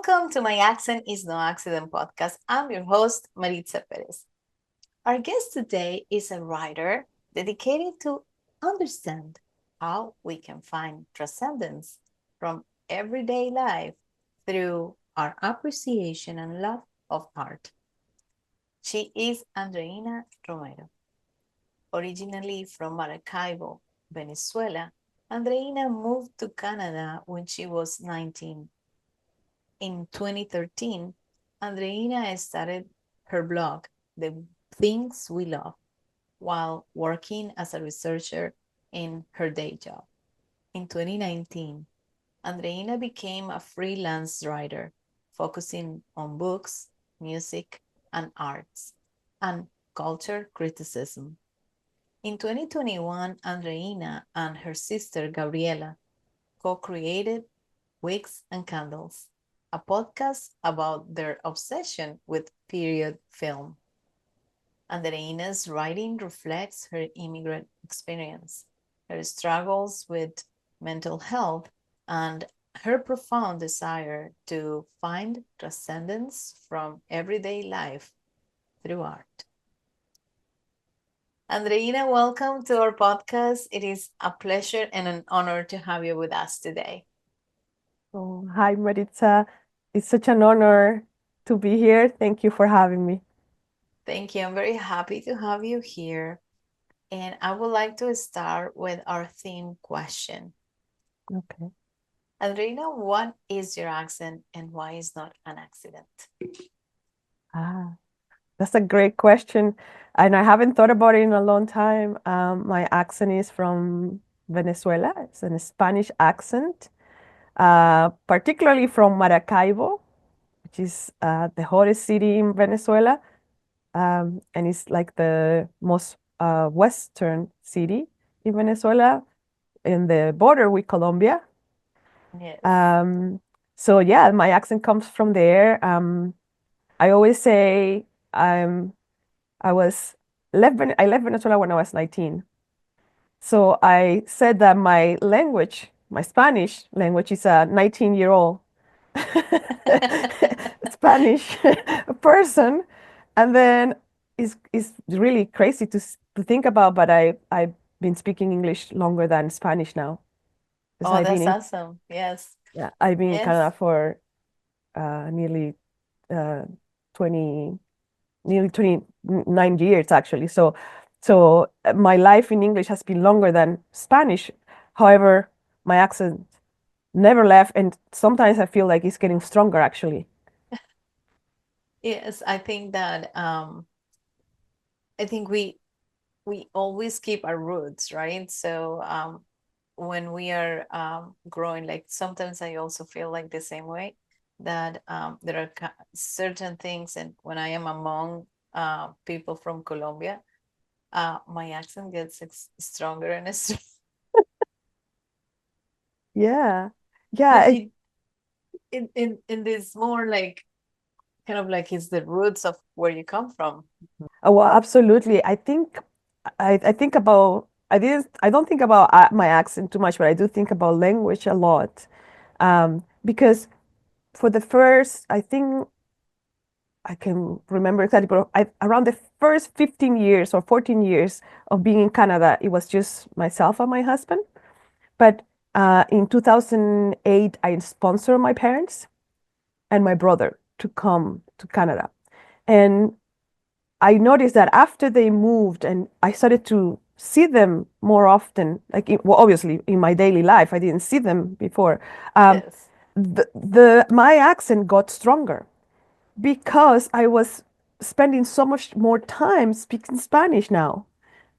Welcome to My Accent is No Accident podcast. I'm your host, Maritza Perez. Our guest today is a writer dedicated to understand how we can find transcendence from everyday life through our appreciation and love of art. She is Andreina Romero. Originally from Maracaibo, Venezuela, Andreina moved to Canada when she was 19. In 2013, Andreina started her blog, The Things We Love, while working as a researcher in her day job. In 2019, Andreina became a freelance writer, focusing on books, music, and arts, and culture criticism. In 2021, Andreina and her sister Gabriela co-created Wicks and Candles, a podcast about their obsession with period film. Andreina's writing reflects her immigrant experience, her struggles with mental health, and her profound desire to find transcendence from everyday life through art. Andreina, welcome to our podcast. It is a pleasure and an honor to have you with us today. Oh, hi, Maritza. It's such an honor to be here. Thank you for having me. Thank you. I'm very happy to have you here. And I would like to start with our theme question. Okay. Andreina, what is your accent and why is not an accident? Ah, that's a great question. And I haven't thought about it in a long time. My accent is from Venezuela. It's a Spanish accent, particularly from Maracaibo, which is the hottest city in Venezuela. And it's like the most western city in Venezuela, in the border with Colombia. Yes. Um, so yeah, my accent comes from there. I always say I'm I was I left Venezuela when I was 19. So I said that my language, my Spanish language, is a 19-year-old Spanish person, and then it's really crazy to think about. But I've been speaking English longer than Spanish now because Oh, that's awesome. Yes. I've been in Yes. Canada for nearly uh, 20, nearly 29 years actually. So my life in English has been longer than Spanish. However, my accent never left, and sometimes I feel like it's getting stronger actually. Yes, I think we always keep our roots, right? So when we are growing, like sometimes I also feel like the same way that there are certain things, and when I am among people from Colombia, my accent gets stronger and stronger. Yeah. Yeah. But in this more like kind of like it's the roots of where you come from. Well, absolutely. I think about I don't think about my accent too much, but I do think about language a lot. Because for the first, I think I can remember exactly, but around the first 15 years or 14 years of being in Canada, it was just myself and my husband. But in 2008, I sponsored my parents and my brother to come to Canada. And I noticed that after they moved and I started to see them more often, like, well, obviously in my daily life, I didn't see them before. Um, Yes. my accent got stronger because I was spending so much more time speaking Spanish now.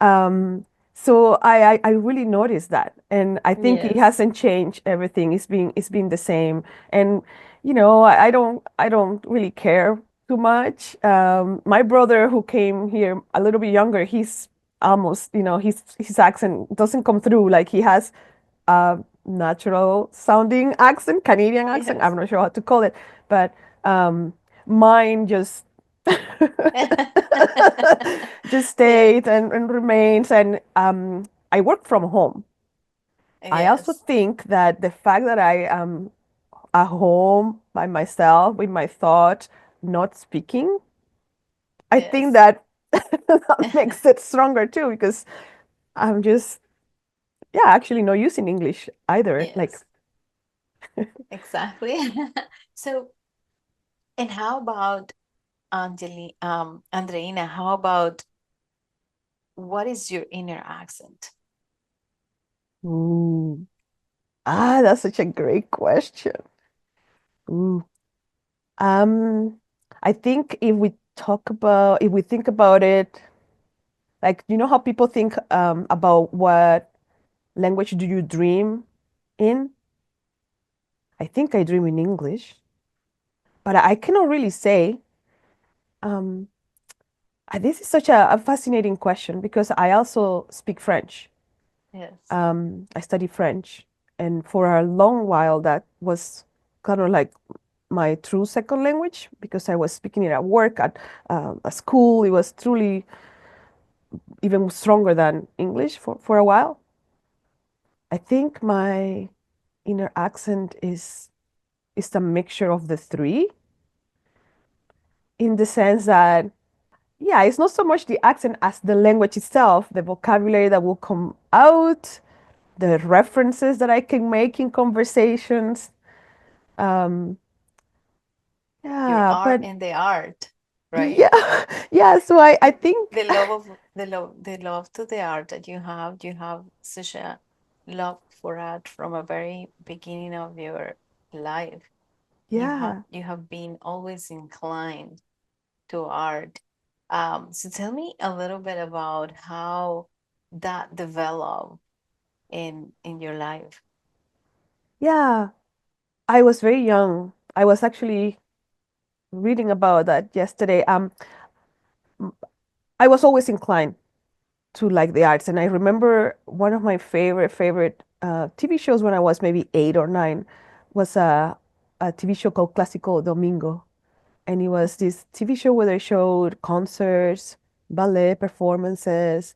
Um, so I really noticed that, and I think it Yes. hasn't changed everything. It's been the same, and I don't really care too much. My brother who came here a little bit younger, he's almost his accent doesn't come through like he has a natural sounding accent, Canadian accent. Yes. I'm not sure how to call it, but um, mine just just Yeah. stayed and remains. And I work from home. I also Yes. think that the fact that at home by myself with my thought, not speaking, I think Yes. that that makes it stronger too because I'm just, yeah, actually not using English either. Like, Yes, exactly. So, and how about Andreina, how about what is your inner accent? ooh, that's such a great question. Ooh. Um, I think if we think about it, like, you know how people think about what language do you dream in? I think I dream in English, but I cannot really say. Um, this is such a fascinating question because I also speak French. Yes. I study French, and for a long while that was kind of like my true second language because I was speaking it at work, at school. It was truly even stronger than English for a while. I think my inner accent is a mixture of the three in the sense that, yeah, it's not so much the accent as the language itself, the vocabulary that will come out, the references that I can make in conversations. Um, Your yeah, art but and the art, right? yeah, yeah. So I The, think, the love of the love to the art that you have such a love for art from a very beginning of your life. You have yeah, you have been always inclined to art. So tell me a little bit about how that developed in your life. yeah. I was very young. I was actually reading about that yesterday. I was always inclined to like the arts, and I remember one of my favorite TV shows when I was maybe 8 or 9 was a TV show called Clásico Domingo, and it was this TV show where they showed concerts, ballet performances.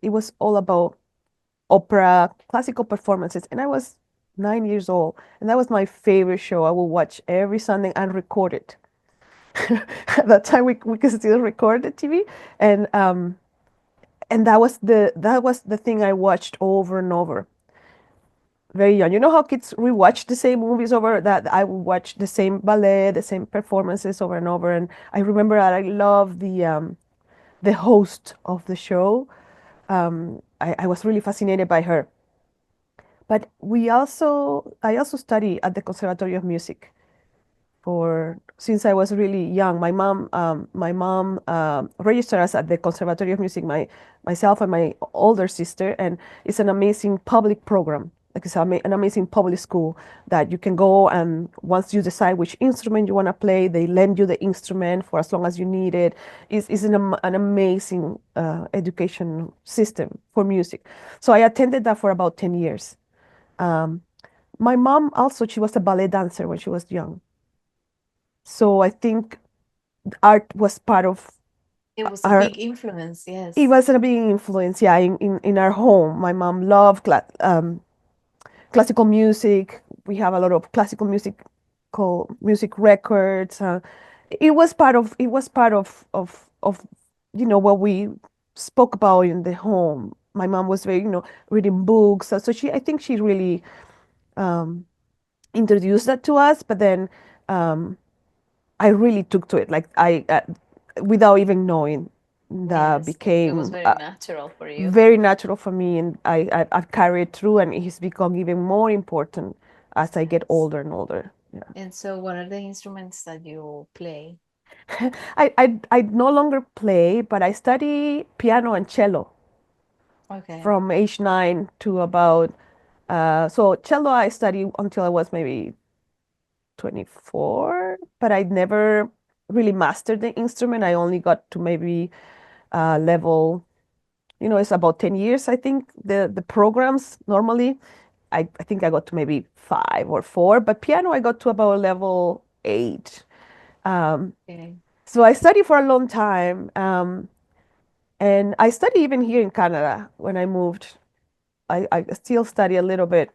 It was all about opera, classical performances, and I was 9 years old, and that was my favorite show. I would watch every Sunday and record it. At that time, we could still record the TV, and that was the thing I watched over and over. Very young. You know how kids rewatch the same movies over that I would watch the same ballet, the same performances over and over. And I remember that I love the host of the show. I was really fascinated by her. But I also study at the Conservatory of Music for since I was really young. My mom registered us at the Conservatory of Music, myself and my older sister, and it's an amazing public program. Like it's an amazing public school that you can go, and once you decide which instrument you want to play, they lend you the instrument for as long as you need it. It's an amazing education system for music. So I attended that for about 10 years. Um, my mom also, she was a ballet dancer when she was young. So I think art was part of It was a our, big influence, it yes. was a big influence, yeah, in our home. My mom loved classical music. We have a lot of classical music records. It was part of what we spoke about in the home. My mom was very, reading books. So I think she really um, introduced that to us. But then um, I really took to it, like without even knowing, that Yes, it was became very natural for you. very natural for me, and I've carried through, and it's become even more important as I get Yes. older and older. Yeah, And so, what are the instruments that you play? I no longer play, but I study piano and cello Okay. from age 9 to about. So cello I studied until I was maybe 24, but I never really mastered the instrument. I only got to maybe level, it's about 10 years, I think, the programs normally. I think I got to maybe 5 or 4, but piano I got to about level 8. Um, Okay. so I studied for a long time, and I study even here in Canada when I moved. I still study a little bit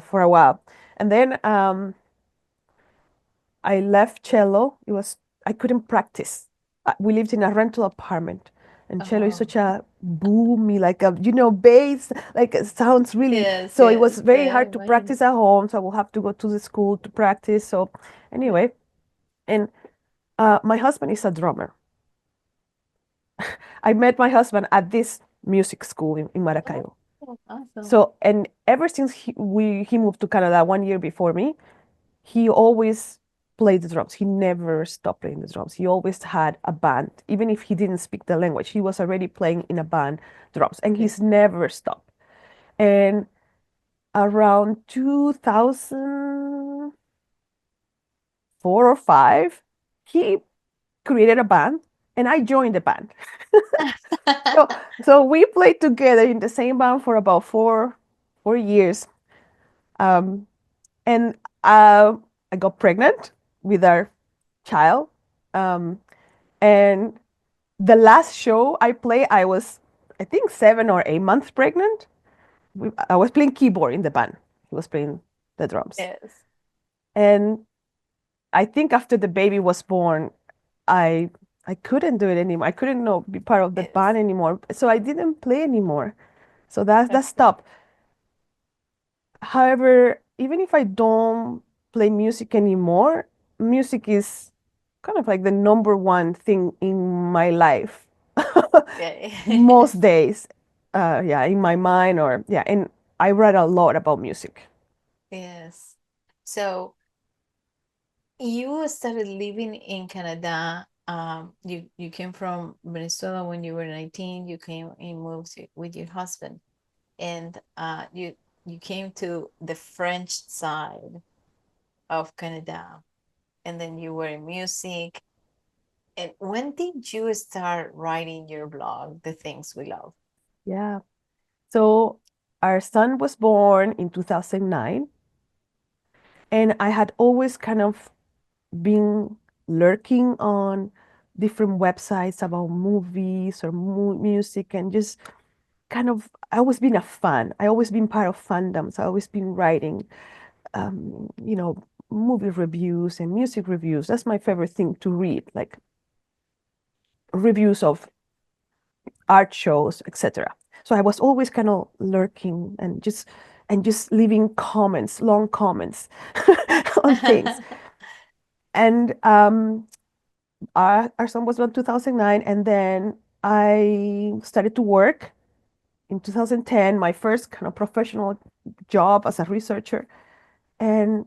for a while. And then I left cello. I couldn't practice. We lived in a rental apartment, and cello is Oh, such a boomy, like a bass, like it sounds really. yes, So it was yes. very Yeah, I hard to imagine. practice at home. So I will have to go to the school to practice. So Yeah. anyway, and my husband is a drummer. I met my husband at this music school in Oh, Maracaibo. awesome. So and ever since he moved to Canada 1 year before me, he always played the drums. He never stopped playing the drums. He always had a band, even if he didn't speak the language. He was already playing in a band drums, and Yeah. he's never stopped. And around 2004 or five, he created a band, and I joined the band. So so we played together in the same band for about four years. Um, and I got pregnant with our child. Um, and the last show I played, I was, I think, 7 or 8 months pregnant. I was playing keyboard in the band. He was playing the drums. Yes, And I think after the baby was born, I I couldn't do it anymore. I couldn't no, be part of the band yes. anymore. So I didn't play anymore. So that Okay. stopped. However, even if I don't play music anymore, music is kind of like the number one thing in my life. Okay. Most days, yeah, in my mind, or yeah, and I read a lot about music. Yes. So you started living in Canada. You came from Venezuela when you were 19. You came and moved with your husband, and you came to the French side of Canada, and then you were in music. And when did you start writing your blog, The Things We Love? Yeah. So our son was born in 2009, and I had always kind of been lurking on different websites about movies or music, and just kind of I always been a fan. I always been part of fandoms. I always been writing, you know, movie reviews and music reviews. That's my favorite thing to read, like reviews of art shows, etc. So I was always kind of lurking and just leaving comments, long comments on things. And our son was born 2009, and then I started to work in 2010, my first kind of professional job as a researcher. And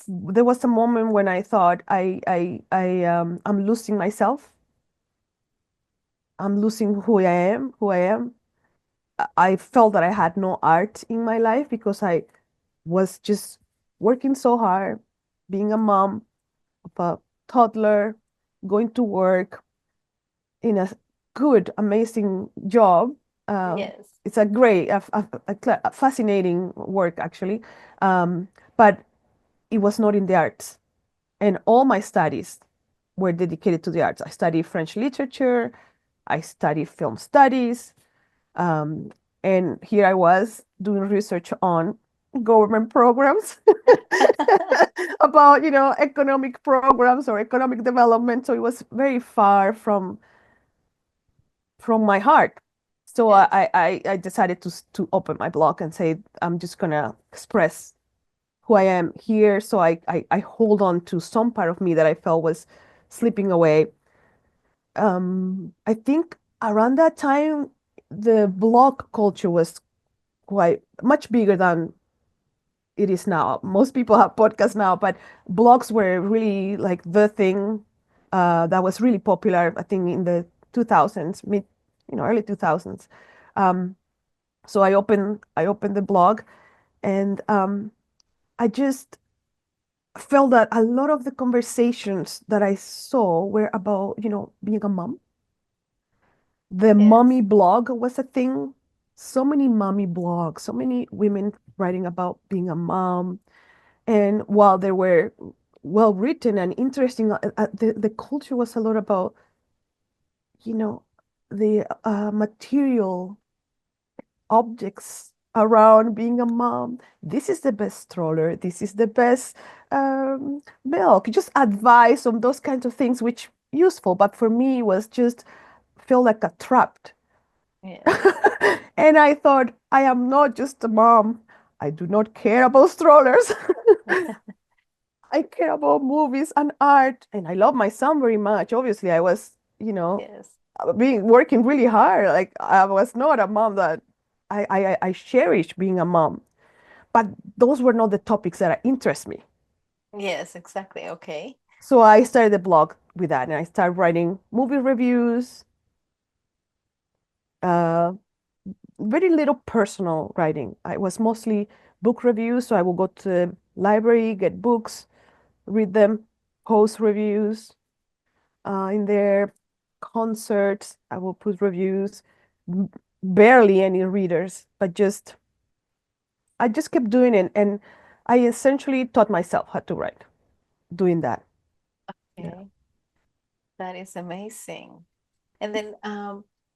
there was a moment when I thought I'm losing myself. I'm losing who I am. I felt that I had no art in my life because I was just working so hard, being a mom of a toddler, going to work in a good, amazing job. Uh, Yes. it's a great, a fascinating work actually, um, but it was not in the arts. And all my studies were dedicated to the arts. I studied French literature, I studied film studies, um, and here I was doing research on government programs about, economic programs or economic development. So it was very far from my heart. So Yes. I decided to open my blog and say I'm just gonna express who I am here. So I hold on to some part of me that I felt was slipping away. I think around that time the blog culture was quite much bigger than it is now. Most people have podcasts now, but blogs were really like the thing that was really popular, I think, in the 2000s, early 2000s. Um, so I opened the blog, and I just felt that a lot of the conversations that I saw were about, being a mom. The mommy Yes. blog was a thing. So many mommy blogs, so many women writing about being a mom. And while they were well written and interesting, the culture was a lot about, the material objects around being a mom. This is the best stroller. This is the best milk. Just advice on those kinds of things, which useful. But for me, it was just feel like a trapped. Yes. And I thought, I am not just a mom. I do not care about strollers. I care about movies and art. And I love my son very much. Obviously, I was, Yes. being working really hard. Like I was not a mom that I cherish being a mom. But those were not the topics that interest me. Yes, exactly. Okay. So I started a blog with that and I started writing movie reviews, uh, very little personal writing. I was mostly book reviews. So I will go to the library, get books, read them, post reviews in there, concerts. I will put reviews, m- barely any readers, but I just kept doing it. And I essentially taught myself how to write doing that. Yeah. Okay. That is amazing. And then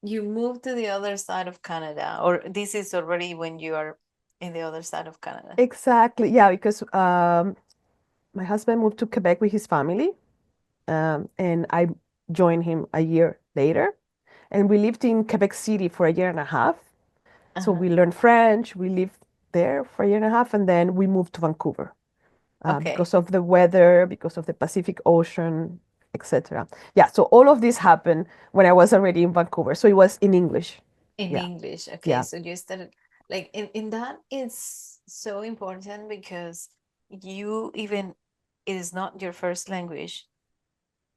you moved to the other side of Canada, or this is already when you are in the other side of Canada. Exactly. Yeah, because my husband moved to Quebec with his family, and I joined him a year later. And we lived in Quebec City for a year and a half. So Uh-huh. we learned French. We lived there for a year and a half, and then we moved to Vancouver Okay. because of the weather, because of the Pacific Ocean, etc. Yeah. So all of this happened when I was already in Vancouver. So it was in English. In Yeah. English. Okay. Yeah. So you started like in that is so important because you even it is not your first language.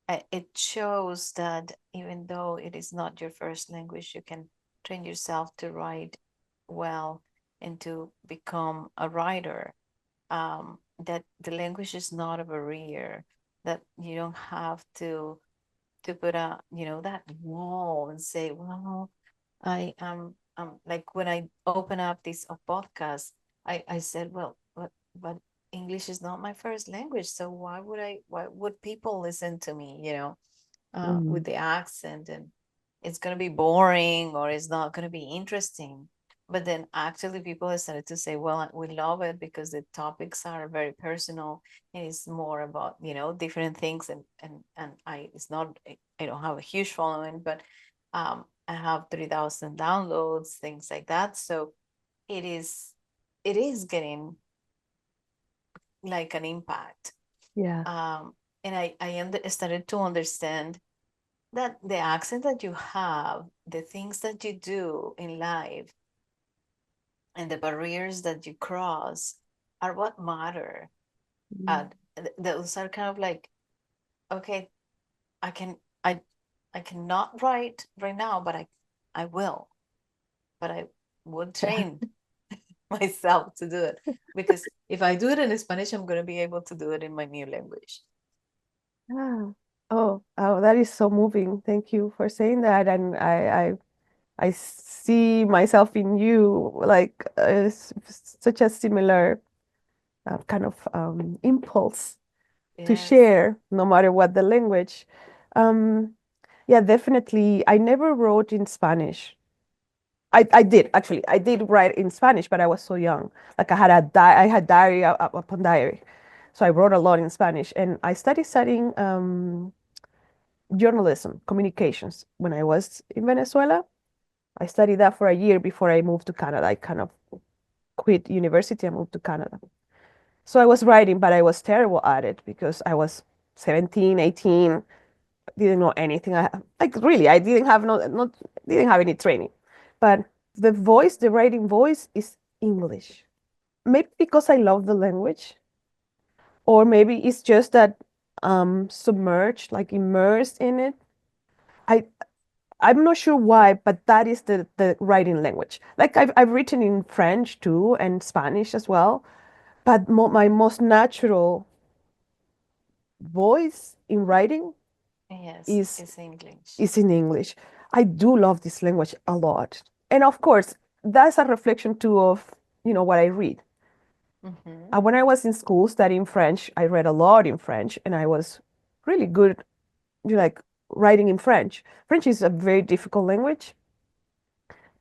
It shows that even though it is not your first language, you can train yourself to write well and to become a writer. That the language is not a barrier, that you don't have to put a that wall and say, well, I like when I open up this podcast, I said, well, but English is not my first language, so why would people listen to me, with Mhm. the accent, and it's going to be boring or it's not going to be interesting. But then actually people have started to say, well, we love it because the topics are very personal and it's more about, different things. And I, it's not, I don't have a huge following, but I have 3,000 downloads, things like that. So it is, it is getting like an impact. Yeah. Um, and started to understand that the accent that you have, the things that you do in life, and the barriers that you cross are what matter. Mhm. And those are kind of like, okay, I can, I, I cannot write right now, but I will, but I would train myself to do it because if I do it in Spanish, I'm going to be able to do it in my new language. Ah, oh, that is so moving. Thank you for saying that. And I see myself in you, like such a similar kind of impulse to Yes. share, no matter what the language. Um, yeah, definitely. I never wrote in Spanish. I did actually. I did write in Spanish, but I was so young. Like I had diary upon diary, so I wrote a lot in Spanish. And I started studying journalism, communications when I was in Venezuela. I studied that for a year before I moved to Canada. I kind of quit university and moved to Canada. So I was writing, but I was terrible at it because I was 17, 18, didn't know anything. Like really, I didn't have didn't have any training. But the writing voice is English. Maybe because I love the language, or maybe it's just that submerged, like immersed in it. I I'm not sure why, but that is the writing language. Like I've written in French too and Spanish as well, but my most natural voice in writing Yes, is it's English. is in English. I do love this language a lot. And of course, that's a reflection too of, what I read. Mm-hmm. When I was in school studying French, I read a lot in French and I was really good, like writing in French. French is a very difficult language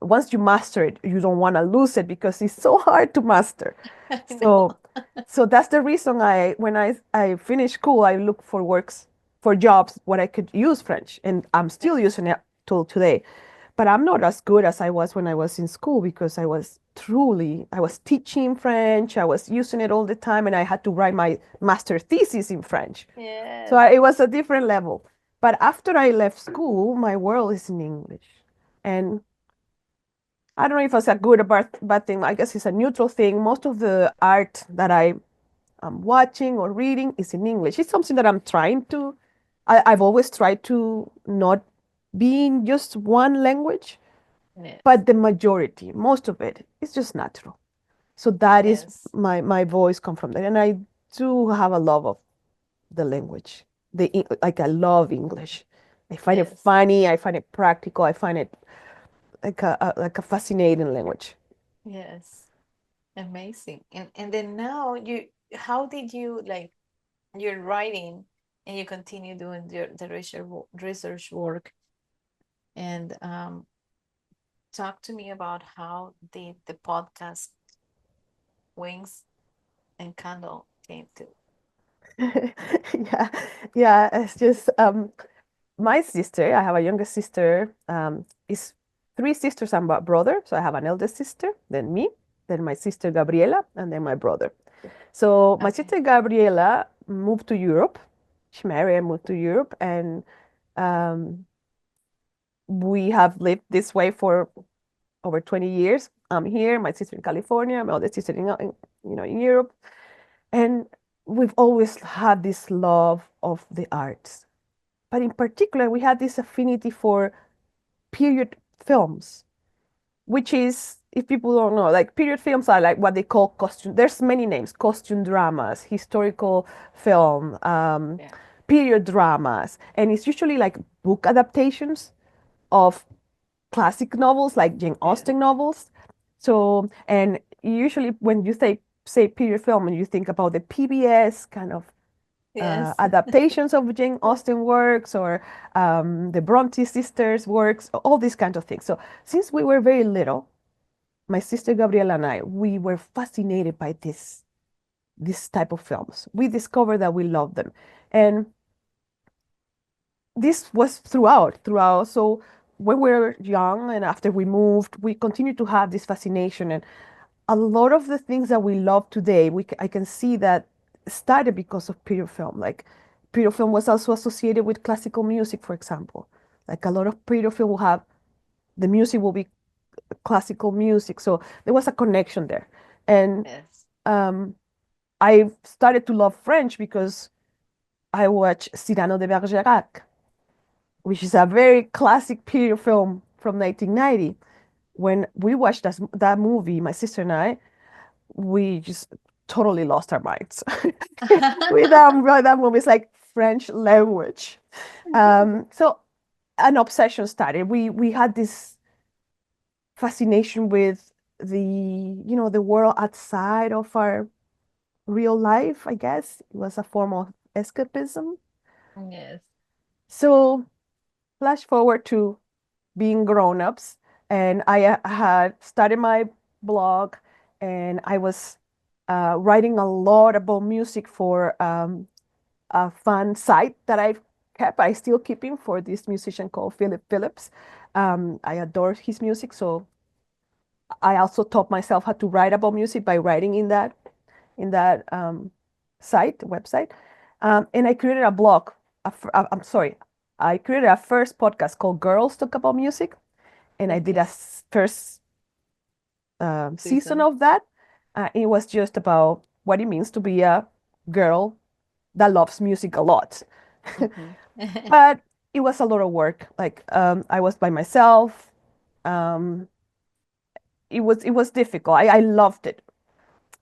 once you master it, you don't want to lose it because it's so hard to master. I So, know. so that's the reason when I finished school, I look for works for jobs where I could use French, and I'm still using it till today. But I'm not as good as I was when I was in school because I was teaching French, I was using it all the time, and I had to write my master thesis in French. So Yes, it was a different level. But after I left school, my world is in English. And I don't know if it's a good or bad thing. I guess it's a neutral thing. Most of the art that I am watching or reading is in English. It's something that I'm trying to, I've always tried to not be in just one language, yes, but the majority, most of it, is just natural. So that is yes, my voice come from that. And I do have a love of the language. Like I love English. I find it yes, funny. I find it practical. I find it like a fascinating language. yes. Amazing. And then now how did you like you're writing and you continue doing the research work and talk to me about how the podcast Wings and Candle came to. Yeah, yeah. It's just my sister. I have a younger sister. Is three sisters and a brother. So I have an elder sister, then me, then my sister Gabriela, and then my brother. So my Okay. sister Gabriela moved to Europe. She married and moved to Europe, and um, we have lived this way for over 20 years. I'm here, my sister in California, my other sister in Europe, and we've always had this love of the arts. But in particular, we had this affinity for period films, which is, if people don't know, like period films are like what they call costume. There's many names: costume dramas, historical film, Yeah. period dramas, and it's usually like book adaptations of classic novels, like Jane Yes. Austen novels. So, and usually when you say period film, and you think about the PBS kind of Yes. adaptations of Jane Austen works or the Bronte sisters works, all these kinds of things. So since we were very little, my sister Gabriela and I, we were fascinated by this type of films. We discovered that we love them, and this was throughout. So when we were young and after we moved, we continued to have this fascination, and a lot of the things that we love today, I can see that started because of period film. Like period film was also associated with classical music, for example. Like a lot of period film will have the music will be classical music, so there was a connection there. And Yes. um, I started to love French because I watched Cyrano de Bergerac, which is a very classic period film from 1990. When we watched that movie, my sister and I, we just totally lost our minds with that movie. It's like French language. So an obsession started. We had this fascination with the world outside of our real life, I guess. It was a form of escapism. Yes. So flash forward to being grown-ups, and I had started my blog, and I was writing a lot about music for a fun site that I still keeping for this musician called Philip Phillips. I adore his music, so I also taught myself how to write about music by writing in that website, and I created a blog. I'm sorry, I created a first podcast called Girls Talk About Music, and I did a Okay. first season Season. of that. It was just about what it means to be a girl that loves music a lot. Hmm. But it was a lot of work. Like I was by myself. Um, it was difficult. I loved it.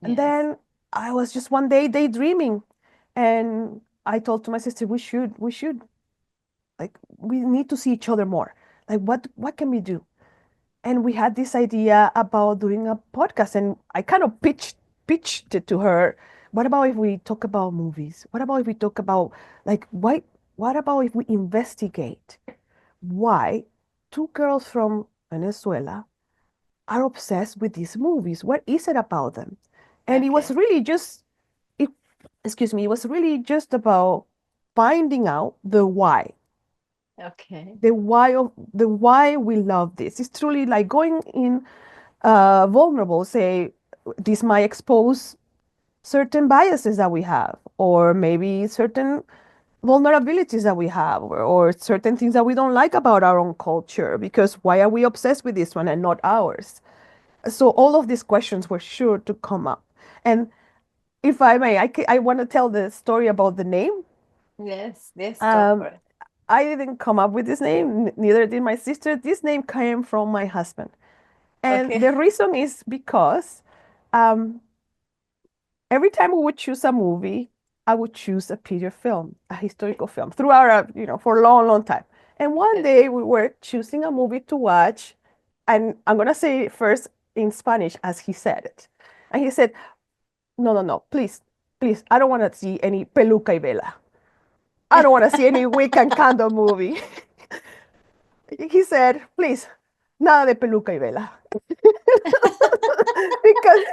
And Yes. then I was just one day daydreaming, and I told to my sister, we should like we need to see each other more. Like what can we do? And we had this idea about doing a podcast, and I kind of pitched it to her. What about if we talk about movies? What about if we talk about like why what about if we investigate why two girls from Venezuela are obsessed with these movies. What is it about them? And it was Okay. really just it, excuse me, it was really just about finding out the why. Okay. The why we love this. It's truly like going in vulnerable, say this might expose certain biases that we have, or maybe certain vulnerabilities that we have, or certain things that we don't like about our own culture, because why are we obsessed with this one and not ours? So all of these questions were sure to come up. And if I may, I want to tell the story about the name. Yes, yes, go for Um, it. I didn't come up with this name, neither did my sister. This name came from my husband. And Okay. the reason is because um, every time we would choose a movie, I would choose a period film, a historical film, throughout, for a long, long time. And one Yes. day we were choosing a movie to watch, and I'm gonna say it first in Spanish as he said it. And he said, "No, no, no, please, please, I don't want to see any Peluca y Vela. I don't want to see any Wick and Candle movie." He said, "Please, nada de Peluca y Vela." because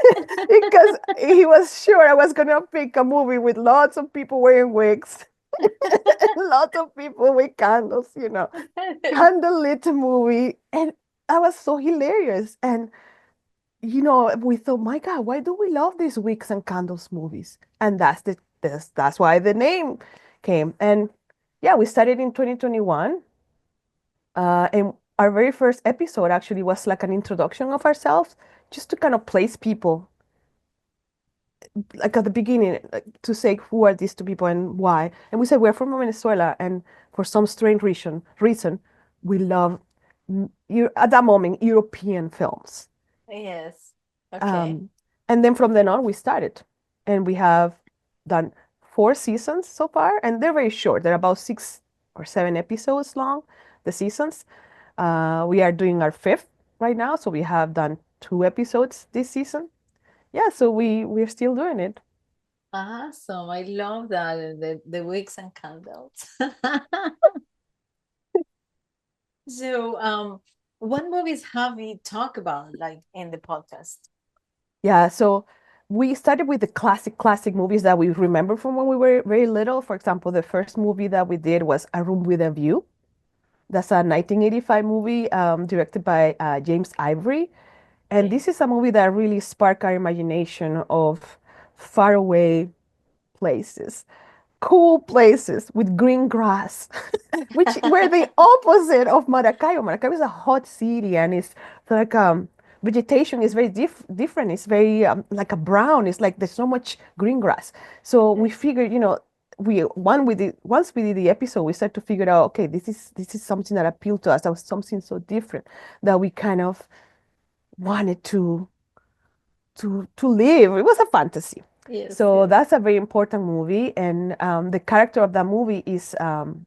because he was sure I was gonna pick a movie with lots of people wearing wigs, lots of people with candles, candlelit movie, and that was so hilarious. And we thought, my God, why do we love these wigs and candles movies? And that's why the name came. And yeah, we started in 2021, and our very first episode actually was like an introduction of ourselves, just to kind of place people like at the beginning, like, to say who are these two people and why. And we said we're from Venezuela, and for some strange reason, we love at that moment European films. Yes. Okay. Um, and then from then on, we started, and we have done 4 seasons so far, and they're very short. They're about 6 or 7 episodes long, the seasons. We are doing our fifth right now, so we have done 2 episodes this season. Yeah, so we're still doing it. Awesome. I love that. The wicks and candles. So, what movies have we talked about like in the podcast? Yeah, so we started with the classic movies that we remember from when we were very little. For example, the first movie that we did was A Room with a View. That's a 1985 movie, directed by James Ivory. And Okay. this is a movie that really sparked our imagination of faraway places, cool places with green grass, which were the opposite of Maracaibo. Maracaibo is a hot city, and it's like vegetation is very different. It's very like a brown. It's like there's so much green grass. So we Yes. figured, once we did the episode, we started to figure out, okay, this is something that appealed to us. That was something so different that we kind of wanted to live. It was a fantasy. Yes, So yes. that's a very important movie, and the character of that movie is um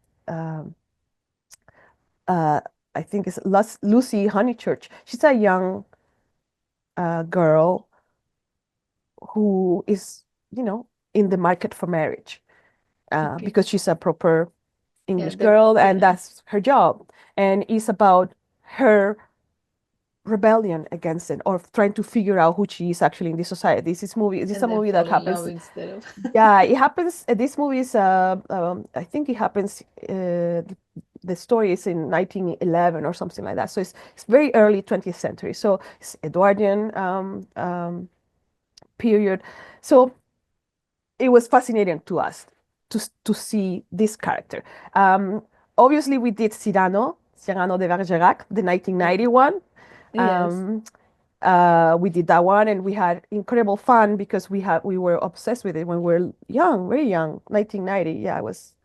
uh, I think it's Lucy Honeychurch. She's a young girl who is, in the market for marriage, Okay. because she's a proper Yeah, English girl, and yeah. that's her job. And it's about her rebellion against it, or trying to figure out who she is actually in this society. This is And a then movie fall that in love happens. instead of. Yeah, it happens. This movie is, I think it happens, the story is in 1911 or something like that. So it's very early 20th century. So it's Edwardian period. So it was fascinating to us to see this character. Um, Obviously, we did Cyrano de Bergerac, the Yeah. 1991. Yes. Um, we did that one, and we had incredible fun because we were obsessed with it when we were young, very young. 1990, yeah, I was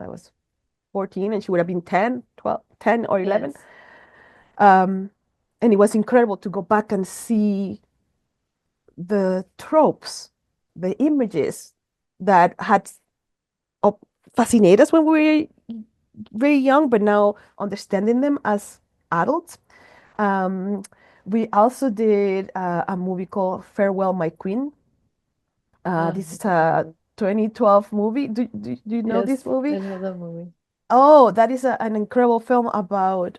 14, and she would have been 10, 12, 10 or 11. Yes. Um, and it was incredible to go back and see the tropes, the images that had op- fascinated us when we were very young, but now understanding them as adults. Um, we also did a movie called Farewell, My Queen. This is a 2012 movie. Do you know this Yes, movie? I love that movie. Oh, that is an incredible film about.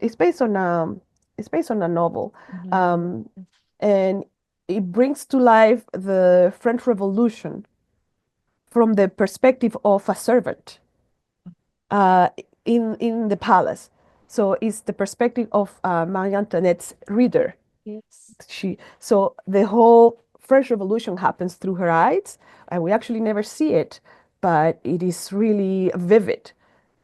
It's based on It's based on a novel. No. Um, and it brings to life the French Revolution from the perspective of a servant uh, in the palace. So it's the perspective of Marie Antoinette's reader. Yes. So the whole French Revolution happens through her eyes, and we actually never see it, but it is really vivid.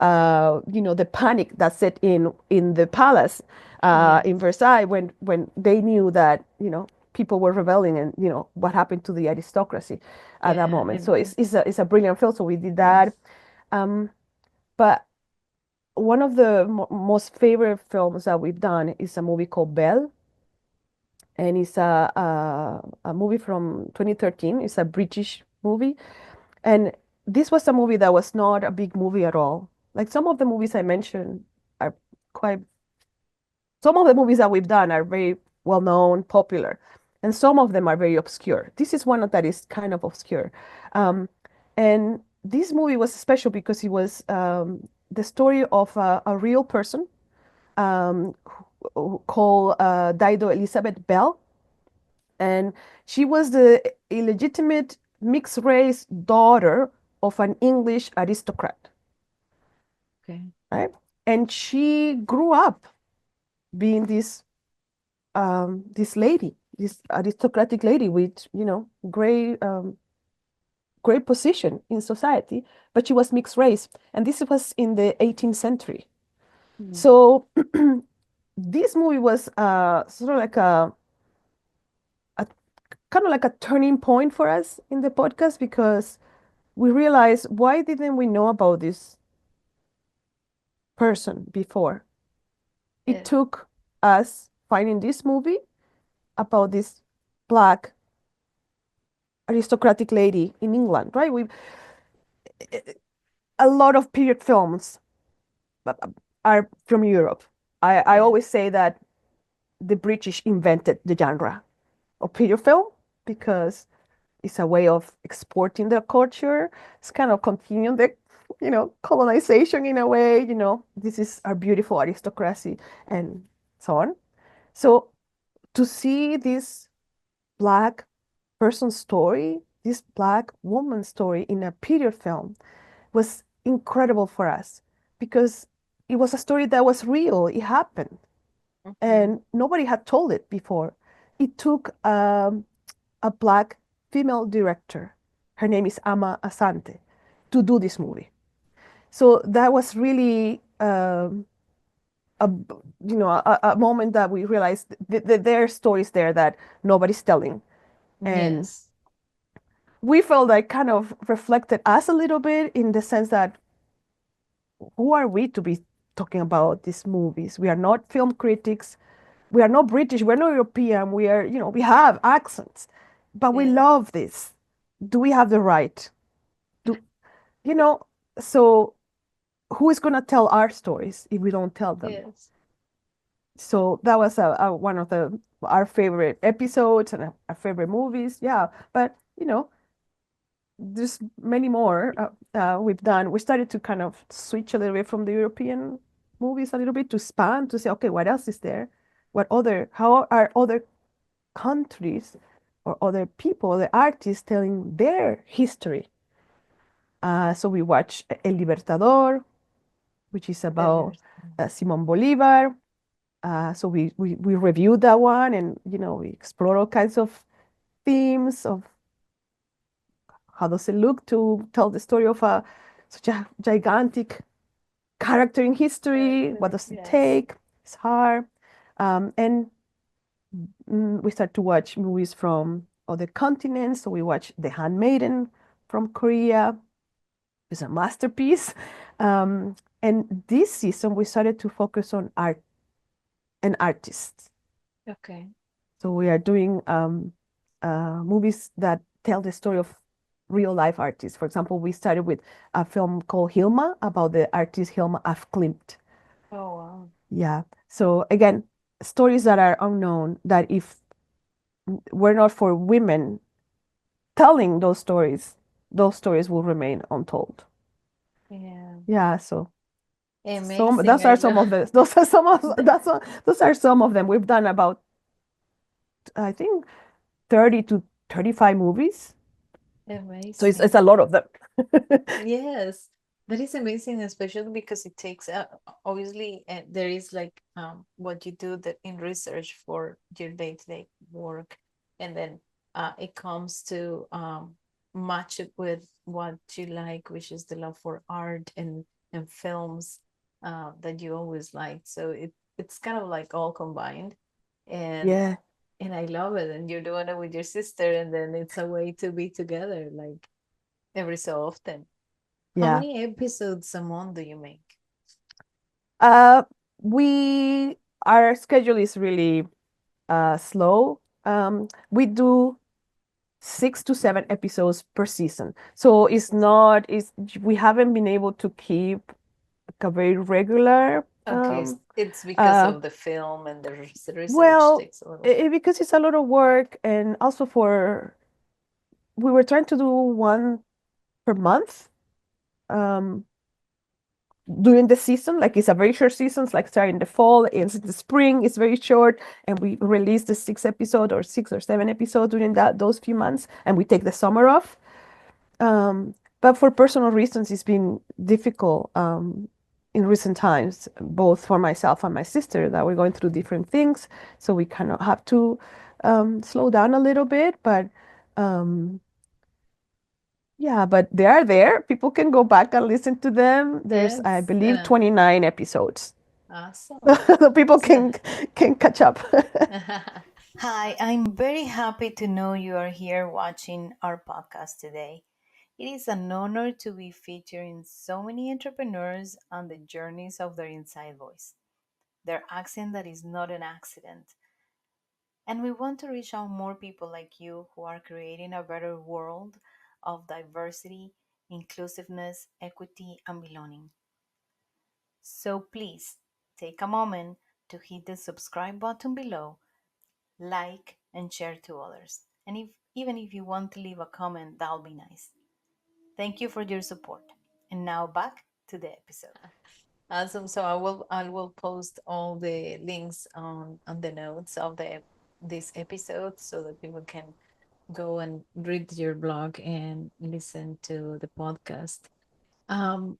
The panic that set in the palace in Yes. Versailles when they knew that people were rebelling, and what happened to the aristocracy at that Yeah. moment. So And it's a brilliant film. So we did that. yes. Um, but one of the most favorite films that we've done is a movie called Belle, and it's a movie from 2013. It's a British movie, and this was a movie that was not a big movie at all. Like some of the movies I mentioned are quite. Some of the movies that we've done are very well known, popular, and some of them are very obscure. This is one that is kind of obscure, and this movie was special because it was the story of a real person called Dido Elizabeth Bell, and she was the illegitimate mixed race daughter of an English aristocrat, Okay. right? And she grew up being this lady, this aristocratic lady with great position in society, but she was mixed race, and this was in the 18th century. Mm. So this movie was sort of like a kind of like a turning point for us in the podcast because we realized, why didn't we know about this person before? It Yes. took us finding this movie about this black aristocratic lady in England, right? We A lot of period films are from Europe. I Yeah. always say that the British invented the genre of period film because it's a way of exporting their culture. It's kind of continuing the, colonization in a way. This is our beautiful aristocracy and so on. So to see this black person's story, this black woman's story in a period film was incredible for us because it was a story that was real. It happened, Okay. and nobody had told it before. It took a black female director. Her name is Ama Asante to do this movie. So that was really a a moment that we realized that there are stories there that nobody's telling, and Yes. we felt like kind of reflected us a little bit in the sense that who are we to be talking about these movies? We are not film critics. We are not British. We're not European. We are, we have accents, but we Yes. love this. Do we have the right? Do you know? So who is gonna tell our stories if we don't tell them? Yes. So that was one of our favorite episodes and our favorite movies. Yeah, but there's many more we've done. We started to kind of switch a little bit from the European movies a little bit to expand to say, okay, what else is there? How are other countries or other people, the artists telling their history? So we watched El Libertador, which is about Yes. Simon Bolivar. So we reviewed that one, and we explored all kinds of themes of how does it look to tell the story of such a gigantic character in history? What Character. does it Yes. take? It's hard. And we start to watch movies from other continents. So we watch The Handmaiden from Korea. It's a masterpiece. And this season, we started to focus on art and artists. Okay. So we are doing movies that tell the story of real life artists. For example, we started with a film called Hilma about the artist Hilma af Klint. Oh, wow. Yeah. So again, stories that are unknown, that if were not for women telling those stories will remain untold. Yeah. Yeah. So So Amazing. those I are some love of the those are some of the those are some of them. We've done about I think 30 to 35 movies. So it's amazing. a lot of them. Yes, that is amazing, especially because it takes obviously there is like what you do that in research for your day-to-day work, and then it comes to match it with what you like, which is the love for art and films that you always liked. So it's kind of like all combined, and Yeah, and I love it. And you're doing it with your sister, and then it's a way to be together, like every so often. How yeah. many episodes a month do you make? Uh, we our schedule is really slow. We do 6 to 7 episodes per season. So it's not it's we haven't been able to keep like a very regular Okay, it's because uh of the film and the research well takes a little bit. because it's a lot of work and also for we were trying to do one per month um during the season, like it's a very short season, it's like starting in the fall, ends in the spring, it's very short, and we release the 6 episode or 6 or 7 episodes during those few months, and we take the summer off. But for personal reasons, it's been difficult in recent times, both for myself and my sister, that we're going through different things, so we kind of have to slow down a little bit, but um, yeah, but they are there. People can go back and listen to them. There's, I Yes, believe, 29 episodes. awesome. So people So, can catch up. hi, I'm very happy to know you are here watching our podcast today. It is an honor to be featuring so many entrepreneurs on the journeys of their inside voice, their accent that is not an accident. And we want to reach out more people like you who are creating a better world of diversity, inclusiveness, equity, and belonging. So please take a moment to hit the subscribe button below, like, and share to others. And even if you want to leave a comment, that'll be nice. Thank you for your support. And now back to the episode. Awesome. So I will post all the links on the notes of the this episode so that people can go and read your blog and listen to the podcast. Um,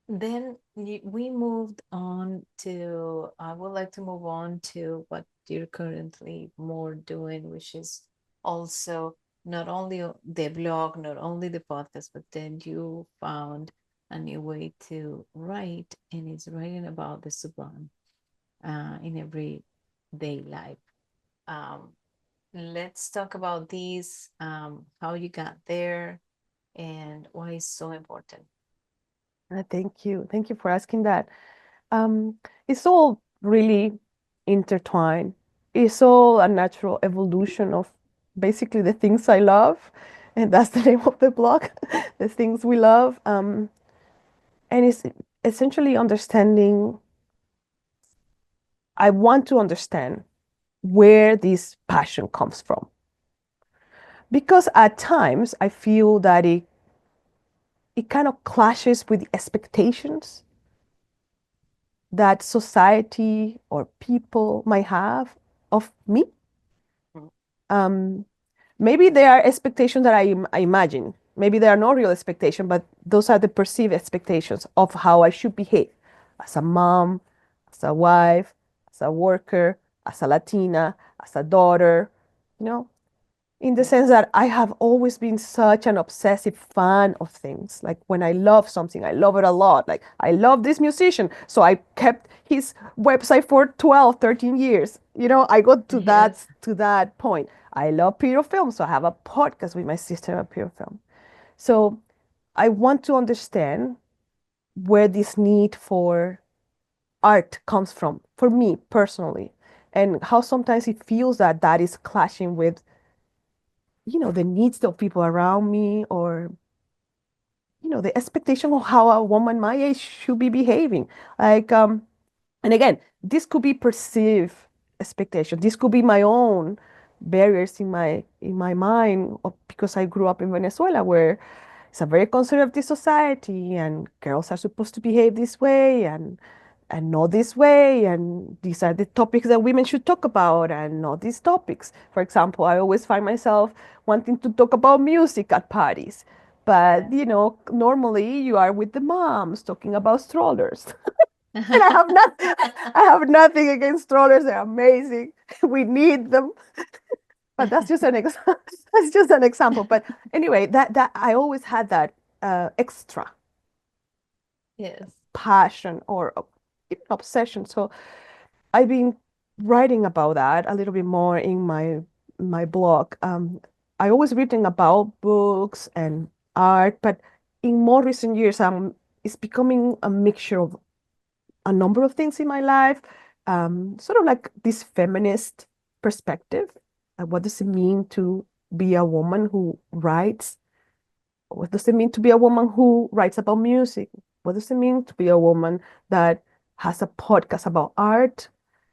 then we moved on to, I would like to move on to what you're currently more doing, which is also not only the blog, not only the podcast, but then you found a new way to write, and it's writing about the sublime in everyday life. Um, let's talk about these, how you got there, and why it's so important. Thank you. Thank you for asking that. Um, it's all really intertwined. It's all a natural evolution of basically the things I love, and that's the name of the blog, the things we love. And it's essentially understanding. I want to understand where this passion comes from. Because at times I feel that it kind of clashes with the expectations that society or people might have of me. Mm. Um, Maybe there are expectations that I imagine. Maybe there are no real expectations, but those are the perceived expectations of how I should behave as a mom, as a wife, as a worker, as a Latina, as a daughter, you know. In the sense Yes. that I have always been such an obsessive fan of things. Like when I love something, I love it a lot. Like I love this musician, so I kept his website for 12, 13 years. I got Yes. to that point. I love period film, so I have a podcast with my sister about period film. So I want to understand where this need for art comes from for me personally, and how sometimes it feels that that is clashing with the needs of people around me, or the expectation of how a woman my age should be behaving. Like and again, this could be perceived expectation, this could be my own barriers in my mind, because I grew up in Venezuela, where it's a very conservative society, and girls are supposed to behave this way and not this way, and these are the topics that women should talk about and not these topics. For example, I always find myself wanting to talk about music at parties, Yeah. but normally you are with the moms talking about strollers. And I have nothing against strollers. They're amazing. We need them. But that's just an example. But anyway, that I always had that extra Yes. passion or even obsession. So I've been writing about that a little bit more in my blog. I always written about books and art, but in more recent years, it's becoming a mixture of a number of things in my life. Sort of like this feminist perspective. What does it mean to be a woman who writes? What does it mean to be a woman who writes about music? What does it mean to be a woman that has a podcast about art?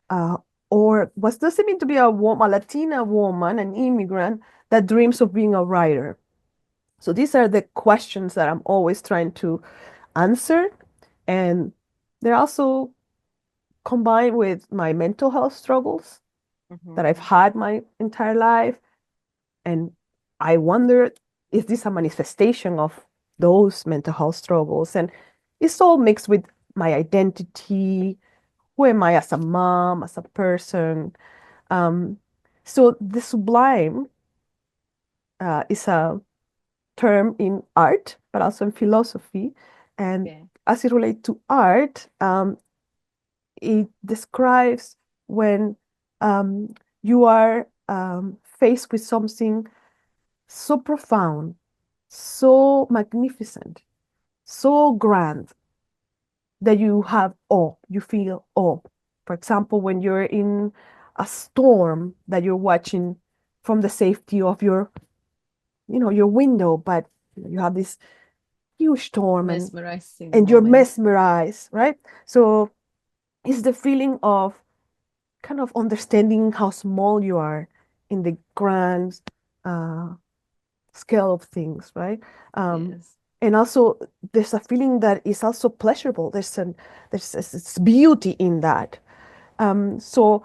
Uh, or what does it mean to be a woman, a Latina woman, an immigrant that dreams of being a writer? So these are the questions that I'm always trying to answer. And they're also combined with my mental health struggles that I've Mhm. had my entire life. And I wonder, is this a manifestation of those mental health struggles? And it's all mixed with my identity. Who am I as a mom, as a person? Um, so the sublime is a term in art, but also in philosophy. And Okay. as it relates to art, it describes when you are faced with something so profound, so magnificent, so grand that you have awe, you feel awe. For example, when you're in a storm that you're watching from the safety of your window, but you have this huge storm Mesmerizing and you're moment. mesmerized, right? So it's the feeling of kind of understanding how small you are in the grand uh, scale of things, right? Um, Yes. and also, there's a feeling that is also pleasurable. There's beauty in that. So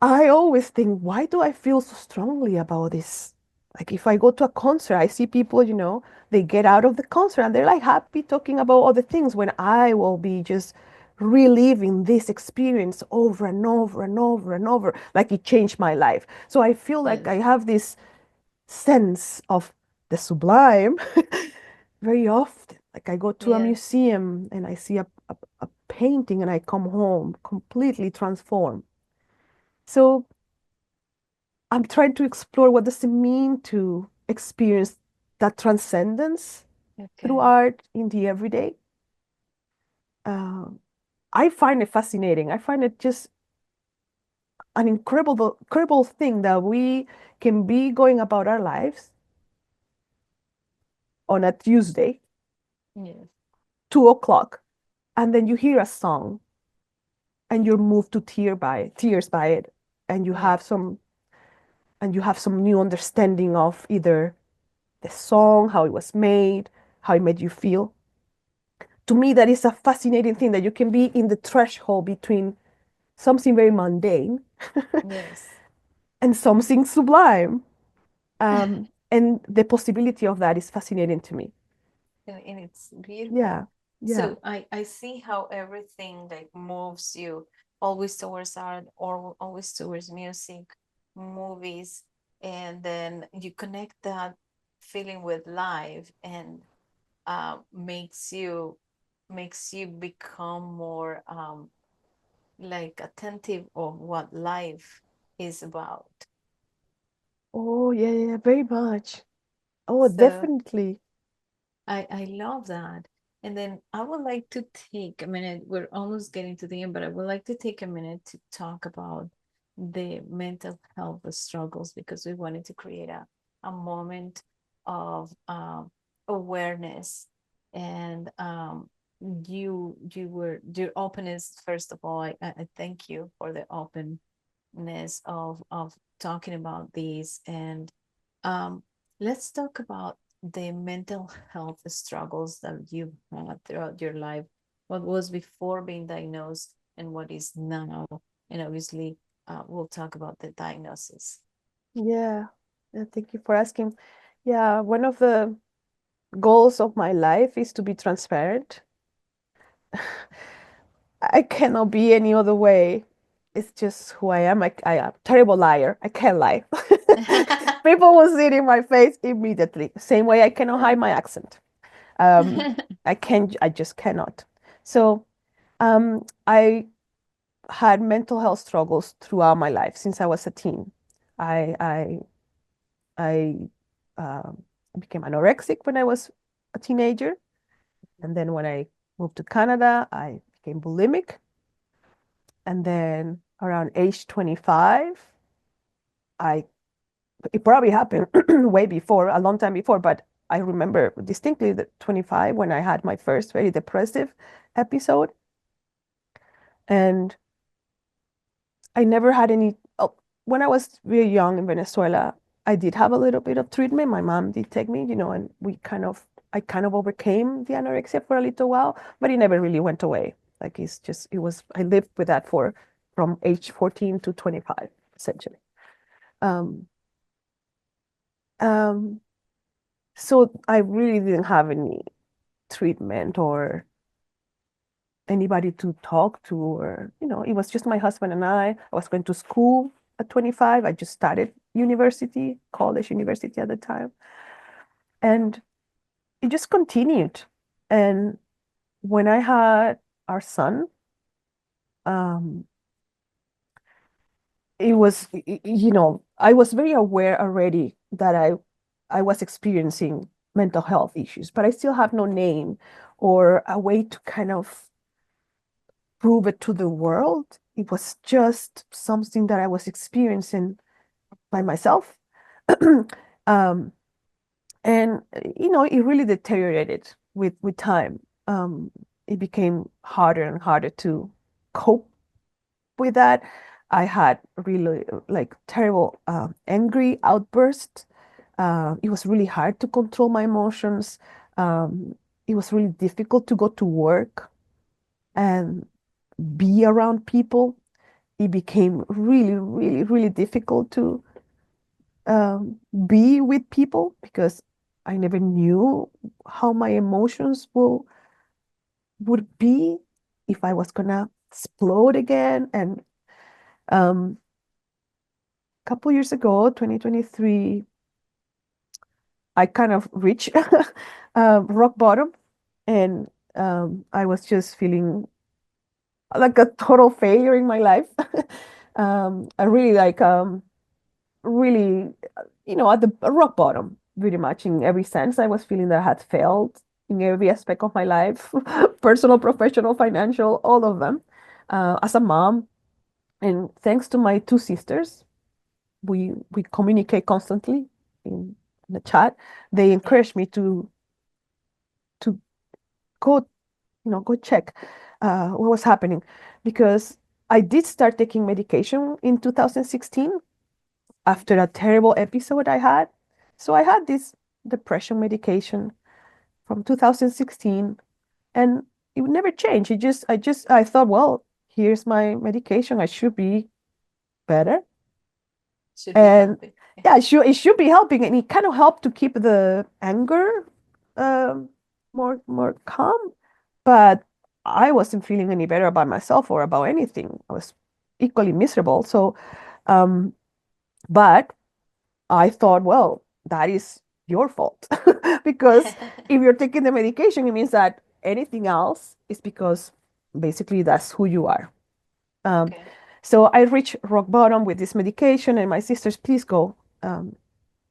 I always think, why do I feel so strongly about this? Like if I go to a concert, I see people, they get out of the concert and they're like happy talking about other things when I will be just reliving this experience over and over and over and over, like it changed my life. So I feel like I Yes. have this sense of the sublime very often. Like I go to a Yes. museum and I see a painting and I come home completely transformed. So I'm trying to explore what does it mean to experience that transcendence through Okay. art in the everyday. Uh, I find it fascinating. I find it just an incredible thing that we can be going about our lives on a Tuesday, Yes. 2 o'clock, and then you hear a song and you're moved to tears by it, and you have Yes. some new understanding of either the song, how it was made, how it made you feel. To me, that is a fascinating thing that you can be in the threshold between something very mundane Yes. and something sublime. And the possibility of that is fascinating to me. And it's beautiful. Yeah, yeah. So I see how everything like moves you always towards art or always towards music, movies, and then you connect that feeling with life and makes you become more like attentive of what life is about. Oh, yeah, yeah, very much. Oh, So definitely. I love that. And then I would like to take a minute. We're almost getting to the end, but I would like to take a minute to talk about the mental health struggles because we wanted to create a moment of awareness. And your openness, first of all, I thank you for the openness of talking about these. And um, let's talk about the mental health struggles that you've had throughout your life, what was before being diagnosed and what is now. And obviously, we'll talk about the diagnosis. Yeah. Yeah, thank you for asking. Yeah, one of the goals of my life is to be transparent. I cannot be any other way. It's just who I am. I am a terrible liar. I can't lie. People will see it in my face immediately. Same way I cannot hide my accent. I just cannot. So I had mental health struggles throughout my life since I was a teen. I I I became anorexic when I was a teenager, and then when I moved to Canada, I became bulimic. And then around age 25, I it probably happened way before, a long time before, but I remember distinctly that 25 when I had my first very depressive episode. And I never had any. Oh, when I was really young in Venezuela, I did have a little bit of treatment. My mom did take me, and I kind of overcame the anorexia for a little while, but it never really went away. Like I lived with that for from age 14 to 25, essentially. Um, um, so I really didn't have any treatment or anybody to talk to, or it was just my husband and I was going to school at 25. I just started university at the time, and it just continued. And when I had our son, um it was I was very aware already that I was experiencing mental health issues, but I still have no name or a way to kind of prove it to the world. It was just something that I was experiencing by myself. um, and it really deteriorated with time. It became harder and harder to cope with that. I had really like terrible angry outbursts. It was really hard to control my emotions. It was really difficult to go to work and be around people. It became really, really, really difficult to be with people because I never knew how my emotions would be if I was gonna explode again. And a couple years ago, 2023, I kind of reached rock bottom, and I was just feeling like a total failure in my life. I really really, at the rock bottom, pretty much in every sense. I was feeling that I had failed in every aspect of my life, personal, professional, financial, all of them. As a mom, and thanks to my two sisters, we communicate constantly in the chat. They Okay. encouraged me to go, go check what was happening, because I did start taking medication in 2016 after a terrible episode I had. So I had this depression medication from 2016, and it would never change. I thought, well, here's my medication. I should be better. Should be And helping. Yeah. yeah, it should be helping. And it kind of helped to keep the anger um, more calm. But I wasn't feeling any better about myself or about anything. I was equally miserable. So, um, but I thought, well, that is your fault. Because if you're taking the medication, it means that anything else is because basically that's who you are. Um, Okay. so I reached rock bottom with this medication, and my sisters, please go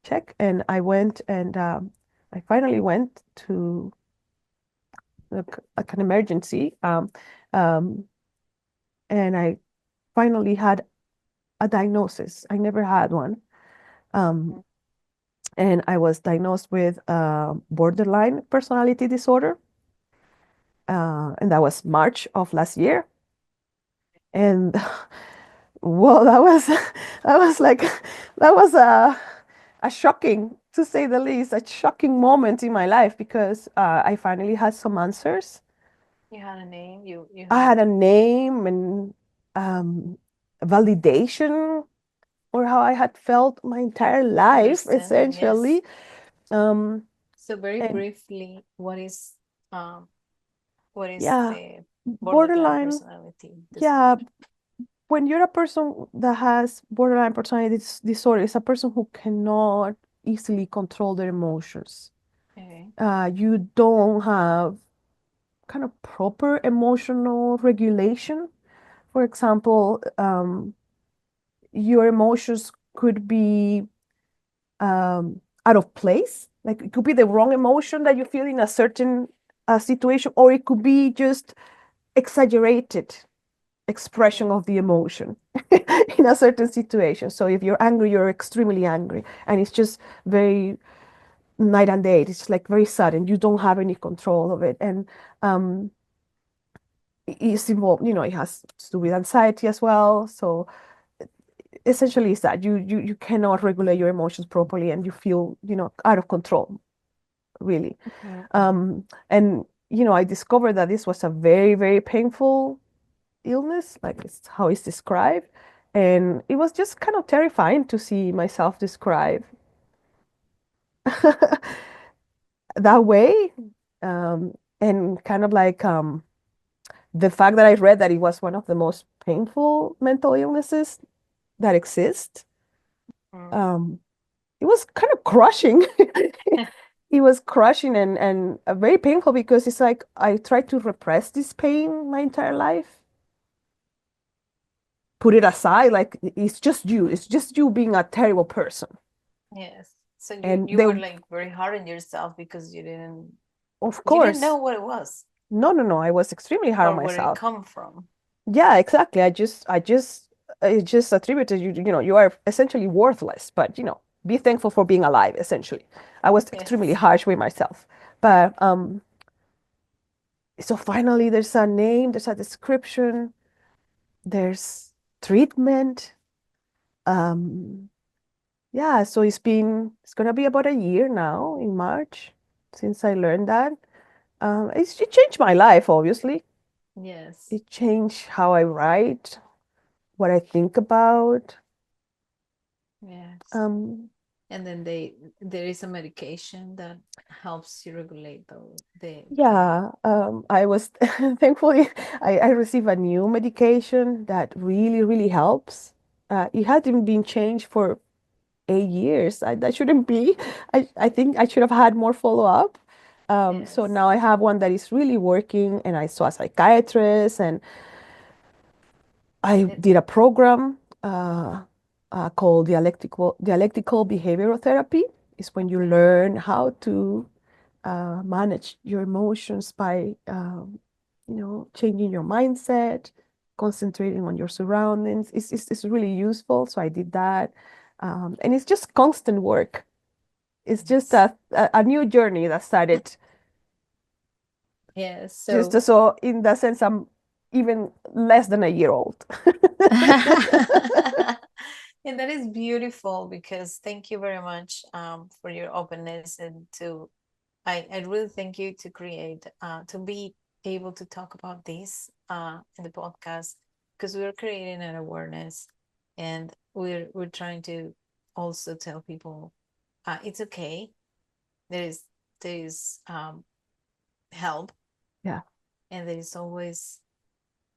check. And I went, and I finally went to like an emergency. Um, and I finally had a diagnosis. I never had one. Um, Mhm. and I was diagnosed with borderline personality disorder. And that was March of last year. And well, that was that was like that was a shocking to say the least, a shocking moment in my life because I finally had some answers. You had a name. You I had had a name and um, validation for how I had felt my entire life, understanding. Yes. essentially. Um, So very and briefly, um what is yeah, the borderline borderline. personality Yeah, disorder? when you're a person that has borderline personality disorder, it's a person who cannot easily control their emotions. Okay. You don't have kind of proper emotional regulation. For example, your emotions could be out of place. Like it could be the wrong emotion that you feel in a certain situation, or it could be just exaggerated expression Okay. of the emotion in a certain situation. So if you're angry, you're extremely angry, and it's just very night and day. It's like very sudden. You don't have any control of it, and um, it's involved. It has to do with anxiety as well. So essentially, it's that you cannot regulate your emotions properly, and you feel out of control, really. Mm-hmm. And I discovered that this was a very, very painful illness, like it's how it's described. And it was just kind of terrifying to see myself described that way. And kind of like the fact that I read that it was one of the most painful mental illnesses that exist, um, it was kind of crushing. It was crushing and very painful because it's like I tried to repress this pain my entire life, put it aside, like it's just you being a terrible person. Yes. So you And you they, were like very hard on yourself because of you didn't know course, what it was no, I was extremely hard on or where it myself. come from. Yeah, exactly. I just attributed you are essentially worthless, but be thankful for being alive, essentially. I was extremely Yes. harsh with myself. But so finally there's a name, there's a description, there's treatment. Um, yeah, so it's gonna be about a year now in March since I learned that. It changed my life, obviously. Yes. It changed how I write, what I think about. Yes. Um, And then there is a medication that helps you regulate the yeah, I was thankfully I received a new medication that really, really helps. It hadn't been changed for 8 years. That shouldn't be. I think I should have had more follow-up. So yes. now I have one that is really working, and I saw a psychiatrist, and I It, did a program called dialectical behavioral therapy. It's when you okay. learn how to manage your emotions by changing your mindset, concentrating on your surroundings. It's really useful. So I did that, and it's just constant work. It's just Yes. a new journey that started. Yes. Just So so in that sense, I'm even less than a year old. and that is beautiful because thank you very much for your openness and I really thank you to create to be able to talk about this in the podcast because we're creating an awareness and we're trying to also tell people it's okay. There is help Yeah. and there is always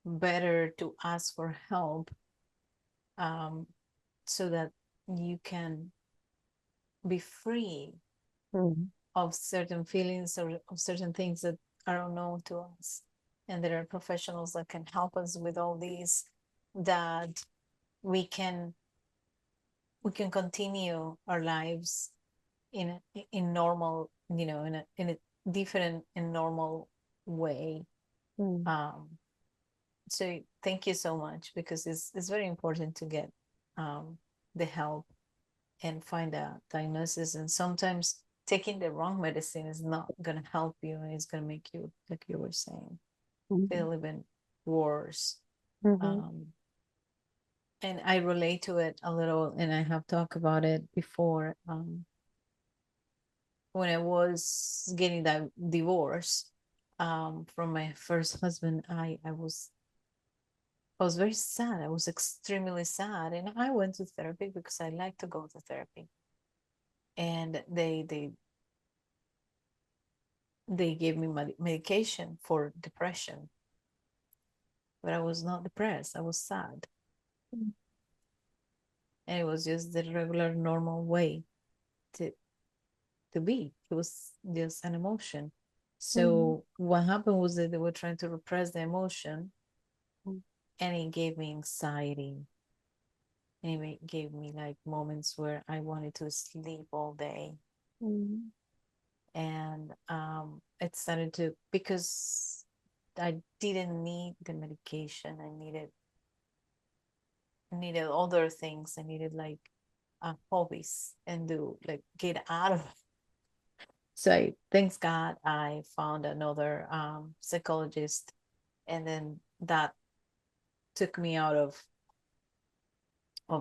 better to ask for help um, so that you can be free Mm, of certain feelings or of certain things that are unknown to us. And there are professionals that can help us with all these that we can we can continue our lives in normal, in a different and normal way. mm, Um, so thank you so much because it's very important to get um, the help and find a diagnosis. And sometimes taking the wrong medicine is not going to help you and it's going to make you, like you were saying, mm, feel even worse. mhm, Um, and I relate to it a little, and I have talked about it before. when I was getting that divorce from my first husband, I was very sad. I was extremely sad, and I went to therapy because I like to go to therapy. And they gave me medication for depression, but I was not depressed. I was sad, and it was just the regular, normal way to to be. It was just an emotion. Mm, So what happened was that they were trying to repress the emotion, mm, and it gave me anxiety. And it gave me like moments where I wanted to sleep all day. mm, And it started to, because I didn't need the medication. I needed other things. I needed like hobbies and do like get out of it. So thanks God I found another psychologist, and then that took me out of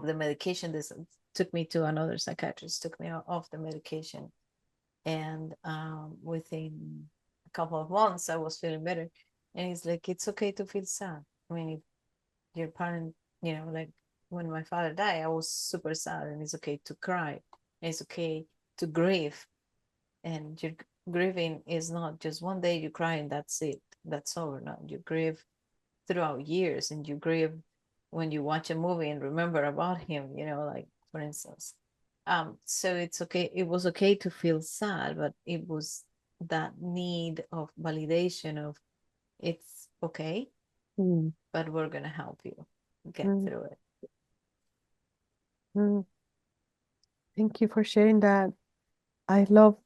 the medication. This took me to another psychiatrist, took me out of the medication, and within a couple of months I was feeling better. And he's like, it's okay to feel sad. I mean, if your parent, like when my father died, I was super sad, and it's okay to cry, and it's okay to grieve. And your grieving is not just one day you cry and that's it, that's over. No, you grieve throughout years, and you grieve when you watch a movie and remember about him, like for instance. So it's okay, it was okay to feel sad, but it was that need of validation of, it's okay, mm, but we're gonna help you get mm, through it. mm. Thank you for sharing that. I love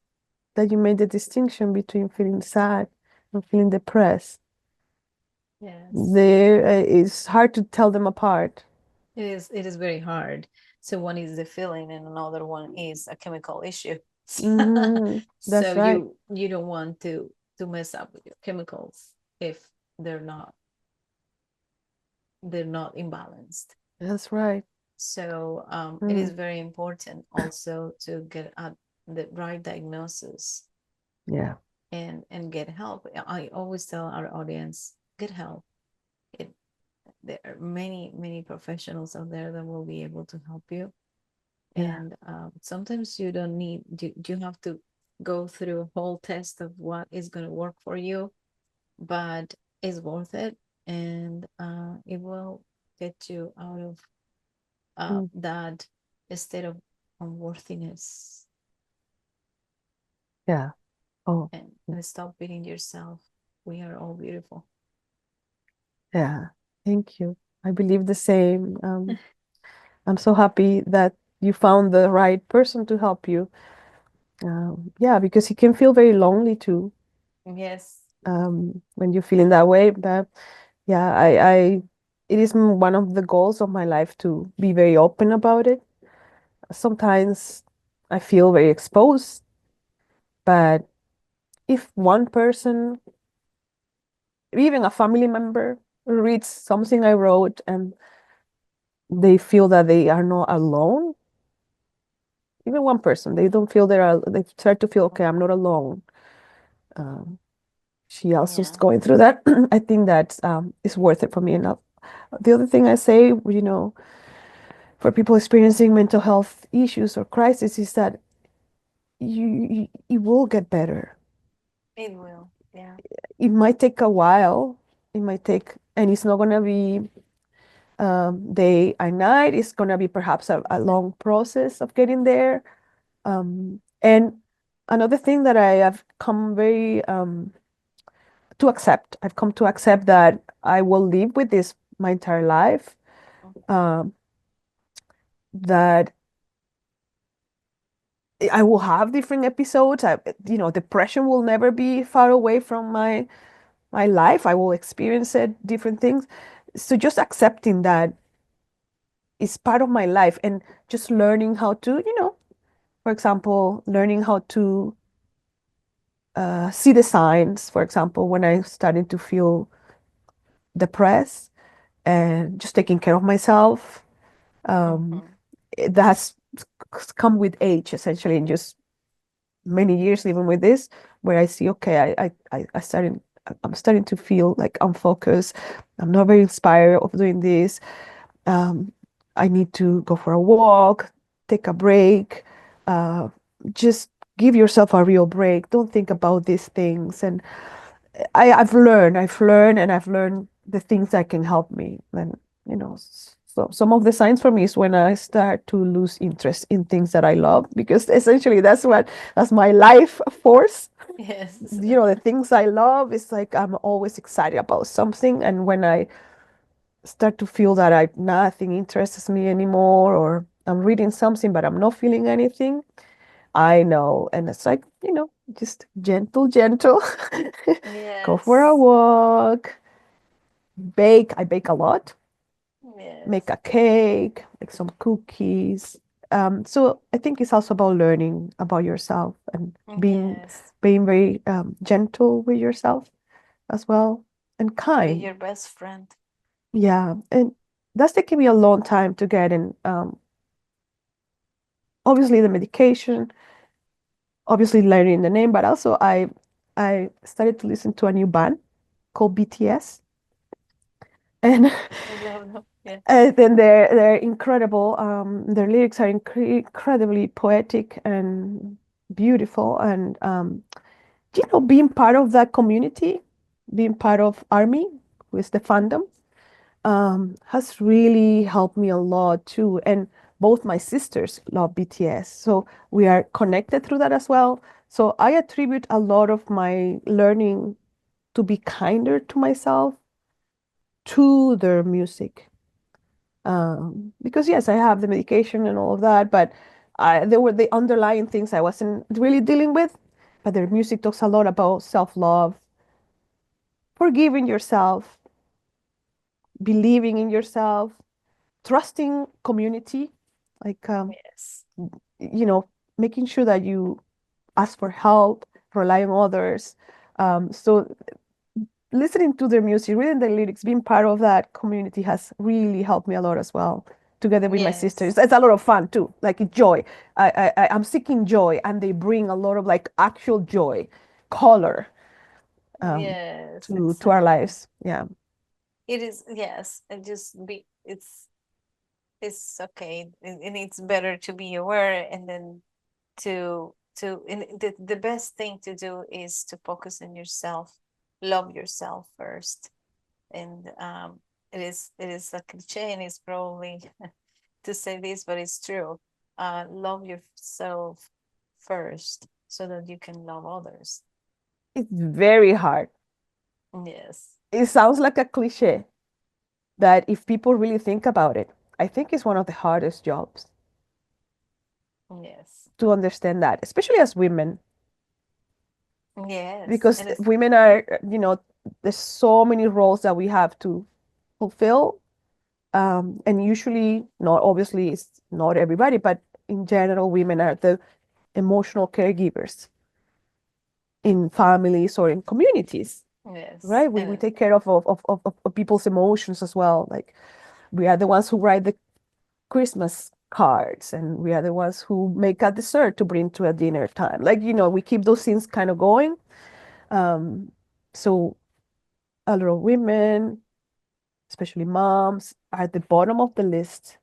that you made the distinction between feeling sad and feeling depressed. Yes, There, it's hard to tell them apart. it is very hard. So one is the feeling, and another one is a chemical issue. So That's right. you don't want to mess up with your chemicals if they're not they're not imbalanced. That's right. So it is Mm, very important also to get the right diagnosis, yeah. and get help. I always tell our audience, get help. it there are many professionals out there that will be able to help you. Yeah. And sometimes you don't need you have to go through a whole test of what is going to work for you, but it's worth it. And it will get you out of Mm, that state of unworthiness, yeah. Oh, and stop beating yourself. We are all beautiful. yeah. Thank you. I believe the same. I'm so happy that you found the right person to help you. Yeah, because it can feel very lonely too. Yes. When you're feeling that way. But yeah, it is one of the goals of my life to be very open about it. Sometimes I feel very exposed, but if one person, even a family member, reads something I wrote and they feel that they are not alone, even one person, they don't feel they start to feel, okay, I'm not alone. Um, she also is Yeah, going through that. I think that is worth it for me enough. The other thing I say, for people experiencing mental health issues or crisis is that you will get better. it will. Yeah. It might take a while. It might take, and it's not gonna be day and night. It's gonna be perhaps a long process of getting there. And another thing that I have come very to accept, I've come to accept that I will live with this my entire life. Um, that I will have different episodes. Depression will never be far away from my life. I will experience it, different things. So just accepting that is part of my life and just learning how to, for example, learning how to see the signs. For example, when I started to feel depressed and just taking care of myself, um, Mm-hmm. that has come with age essentially, and just many years living with this, where I see, okay, I'm starting to feel like I'm focused. I'm not very inspired of doing this. Um, I need to go for a walk, take a break, uh, just give yourself a real break. Don't think about these things. And I've learned the things that can help me. And, so some of the signs for me is when I start to lose interest in things that I love, because essentially that's my life force. Yes. The things I love is like I'm always excited about something. And when I start to feel that nothing interests me anymore, or I'm reading something but I'm not feeling anything, I know. And it's like, just gentle, gentle. Go for a Yes. walk, bake. I bake a lot, make Yes. a cake, make some cookies. So I think it's also about learning about yourself and Yes. being very gentle with yourself as well, and Be kind. your best friend. Yeah, and that's taken me a long time to get in. Obviously the medication, obviously learning the name, but also I started to listen to a new band called BTS, and I love them. Yeah. and then they're incredible. Their lyrics are incredibly poetic and beautiful, and being part of that community, being part of ARMY, who is the fandom, has really helped me a lot too. And both my sisters love BTS, so we are connected through that as well. So I attribute a lot of my learning to be kinder to myself to their music. Because yes, I have the medication and all of that, but there were the underlying things I wasn't really dealing with. But their music talks a lot about self-love, forgiving yourself, believing in yourself, trusting community, like Yes. you know, making sure that you ask for help, rely on others. So listening to their music, reading the lyrics, being part of that community has really helped me a lot as well. Together with my sisters, Yes. it's a lot of fun too. Like joy, I'm seeking joy, and they bring a lot of like actual joy, color, um, Yes, to our exactly. lives. Yeah, It is, yes, and just be, it's okay. And it's better to be aware, and then and the best thing to do is to focus on yourself, love yourself first. And it is a cliche, and it's probably to say this, but it's true. Love yourself first so that you can love others. it's very hard. Yes. It sounds like a cliche, that if people really think about it, I think it's one of the hardest jobs Yes. to understand that, especially as women, Yes. because And it's women are, there's so many roles that we have to fulfill. And usually, not obviously, it's not everybody, but in general, women are the emotional caregivers in families or in communities, yes. right? We And take care of people's emotions as well. Like we are the ones who write the Christmas cards, and we are the ones who make a dessert to bring to a dinner time. Like, we keep those things kind of going. Um, so a lot of women, especially moms, are at the bottom of the list.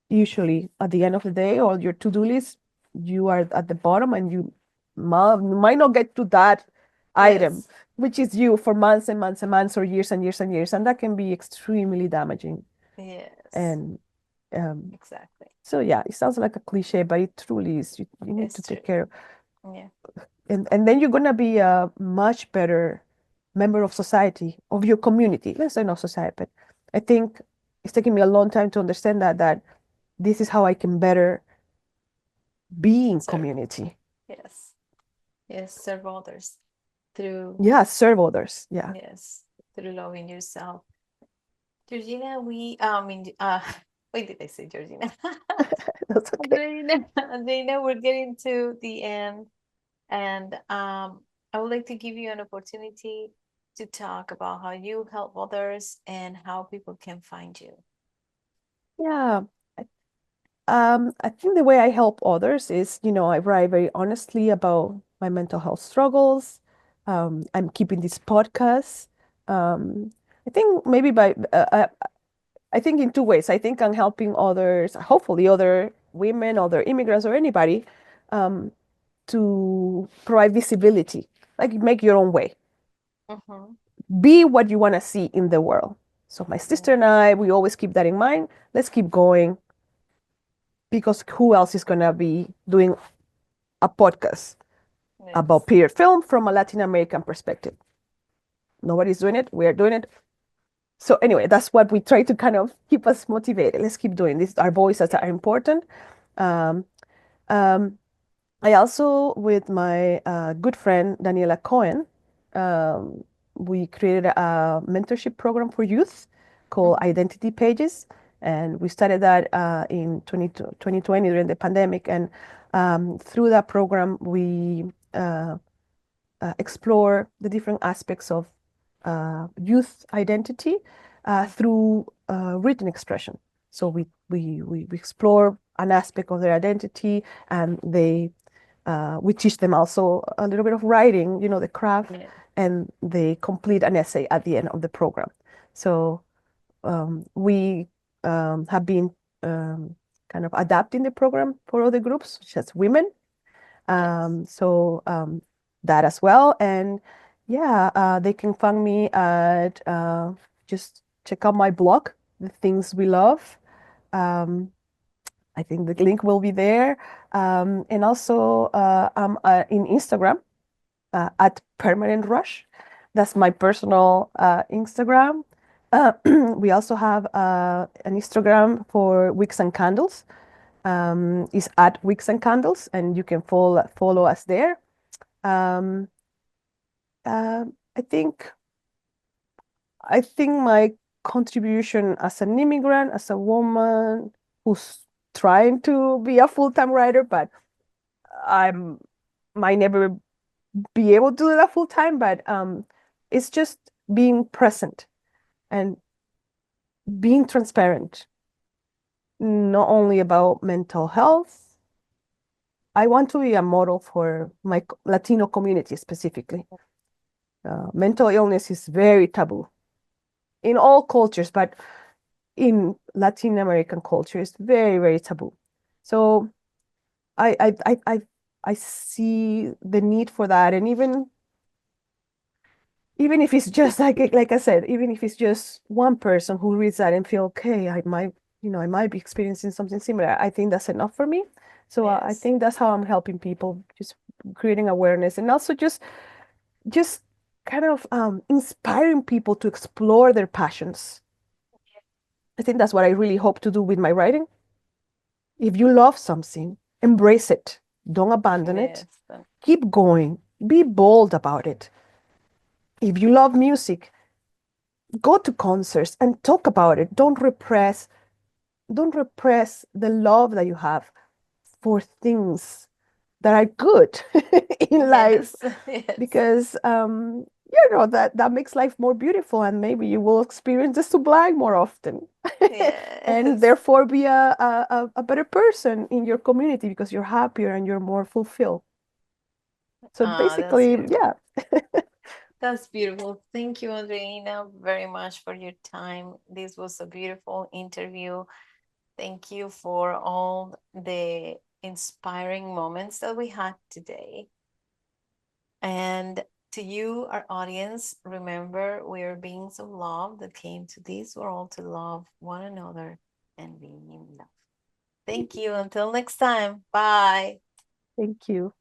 Usually at the end of the day, or your to-do list, you are at the bottom, and you might not get to that item, yes. which is you for months and months and months, or years and years and years. And that can be extremely damaging. Yes. And um, Exactly. so yeah, it sounds like a cliche, but it truly is. You need to It's take true. care, Yeah. and then you're gonna be a much better member of society, of your community. Let's say not society, but I think it's taken me a long time to understand that this is how I can better be in Serve. community. Yes. Yes. Serve others through, Yeah, serve others. Yeah, yes, through loving yourself. Georgina, wait, did I say Georgina? that's okay. Andreina, we're getting to the end, and I would like to give you an opportunity to talk about how you help others and how people can find you. Yeah, I think the way I help others is, I write very honestly about my mental health struggles. I'm keeping this podcast. Um, I think maybe I think in two ways. I think I'm helping others, hopefully other women, other immigrants, or anybody, um, to provide visibility. Like make your own way. Mm-hmm. Be what you want to see in the world. So my sister and I, we always keep that in mind. Let's keep going because who else is going to be doing a podcast about Yes. period film from a Latin American perspective? Nobody's doing it. We're doing it. So anyway, that's what we try to kind of keep us motivated. Let's keep doing this. Our voices are important. Um, um, I also, with my good friend Daniela Cohen, um, we created a mentorship program for youth called Mm-hmm. Identity Pages. And we started that in 2020 during the pandemic. And through that program, we explore the different aspects of youth identity through written expression. So we explore an aspect of their identity, and we teach them also a little bit of writing, the craft, Yeah. and they complete an essay at the end of the program. So we have been um, kind of adapting the program for other groups, such as women. Yes. So that as well. And yeah, they can find me at just check out my blog, The Things We Love. Um, I think the link will be there. And also, I'm in Instagram at Permanent Rush. That's my personal Instagram. We also have an Instagram for Wicks and Candles. Is at Wicks and Candles, and you can follow us there. Um, I think my contribution as an immigrant, as a woman who's trying to be a full-time writer, but I'm might never be able to do that full time, but it's just being present and being transparent, not only about mental health. I want to be a model for my Latino community specifically. Mental illness is very taboo in all cultures, but in Latin American culture, it's very, very taboo. So I I I I, I see the need for that, and even if it's just like I said, even if it's just one person who reads that and feel okay, I might be experiencing something similar. I think that's enough for me. So I Yes. think that's how I'm helping people, just creating awareness and also just kind of inspiring people to explore their passions. I think that's what I really hope to do with my writing. If you love something, embrace it. Don't abandon it. Yes. Keep going. Be bold about it. If you love music, go to concerts and talk about it. Don't repress the love that you have for things that are good in life, Yes. Yes. because that makes life more beautiful, and maybe you will experience the sublime more often, and Yes. therefore be a better person in your community because you're happier and you're more fulfilled. So Ah, that's basically, beautiful. yeah. That's beautiful. Thank you, Andreina, very much for your time. This was a beautiful interview. Thank you for all the inspiring moments that we had today. And to you, our audience, remember we are beings of love that came to this world to love one another and be in love. Thank you. Until next time. Bye. Thank you.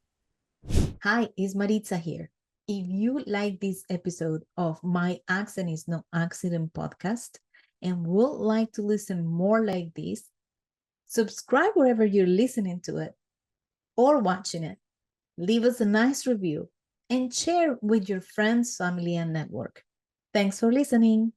Hi, it's Maritza here. If you like this episode of My Accent is No Accident podcast and would like to listen more like this, subscribe wherever you're listening to it or watching it. Leave us a nice review and share with your friends, family, and network. Thanks for listening.